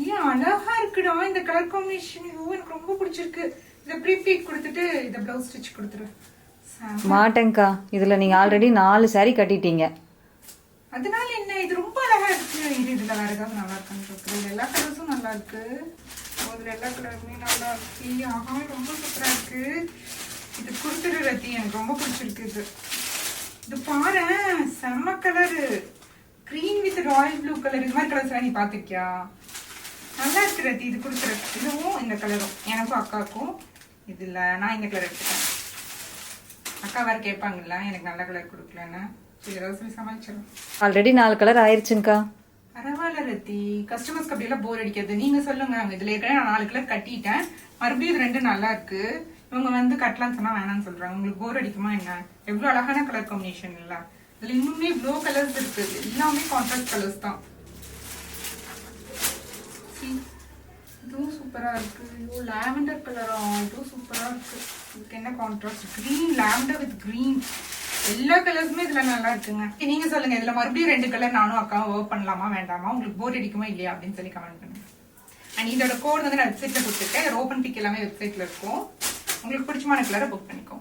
ஏன் அழகா இருக்குடா இந்த கலர் காம்பினேஷன். எனக்கு ரொம்ப பிடிச்சிருக்கு. இந்த ப்ரீப்ளீட் கொடுத்துட்டு இந்த பிளவுஸ் ஸ்டிச் கொடுத்துரு. மாட்டேங்க்கா, இதுல நீங்க ஆல்ரெடி 4 saree கட்டிட்டீங்க. அதனால என்ன, இது ரொம்ப அழகா இருக்கு. இதுல வேற ஏதாவது நல்லா இருக்கான்னு எல்லா கலர்ஸும் நல்லா இருக்கு. அதுல எல்லா கலருமே நல்லா இருக்கு. ஆஹா ரொம்ப சூப்பரா இருக்கு. இது கொடுத்துரு ரத்தி, எனக்கு ரொம்ப பிடிச்சிருக்கு. இது பாரு, செம்ம colour. Green with Royal blue colour. இது மாதிரி கலர்ஸ் நீ பாத்துக்கியா? நல்லா இருக்கு ரத்தி, இது கொடுத்துரு. இதுவும் இந்த கலரும் எனக்கும் அக்காவுக்கும். இதுல நான் இந்த கலர் எடுத்துட்டேன். அக்கா வேற கேட்பாங்கல்ல எனக்கு நல்ல கலர் கொடுக்கலன்னு. சரி ஏதாவது சொல்லி சமாளிச்சிடும். Already 4 colour ஆயிடுச்சுங்கக்கா. பரவாயில்ல ரத்தி, கஸ்டமர்ஸ்க்கு அப்படியெல்லாம் போர் அடிக்காது. நீங்க சொல்லுங்க, இதுல ஏற்கனவே நான் 4 கலர் கட்டிட்டேன், மறுபடியும் இது 2 நல்லா இருக்கு. இவங்க வந்து கட்டலாம்னு சொன்னா வேணாம்னு சொல்றாங்க. உங்களுக்கு போர் அடிக்குமா என்ன? எவ்வளவு அழகான கலர் காம்பினேஷன் இல்ல. இதுல இன்னுமே இவ்வளோ கலர்ஸ் இருக்கு. எல்லாமே கான்ட்ராஸ்ட் கலர்ஸ் தான். இதுவும் சூப்பரா இருக்கு. ஐயோ லாவெண்டர் கலரா, இதுவும் சூப்பரா இருக்கு. இதுக்கு என்ன contrast, green lavender with green. எல்லா கலர்ஸுமே இதுல நல்லா இருக்குங்க. நீங்க சொல்லுங்க, இதுல மறுபடியும் 2 கலர் நானும் அக்காவும் ஒர்க் பண்ணலாமா வேண்டாமா, உங்களுக்கு போர் அடிக்குமா இல்லையா அப்படின்னு சொல்லி கமெண்ட் பண்ணுங்க. அண்ட் இதோட கோட் வந்து நான் வெப்சைட்ல கொடுத்துருக்கேன். ஓபன் பிக் எல்லாமே வெப்சைட்ல இருக்கும். உங்களுக்கு பிடிச்சமான கலரை புக் பண்ணிக்கோங்க.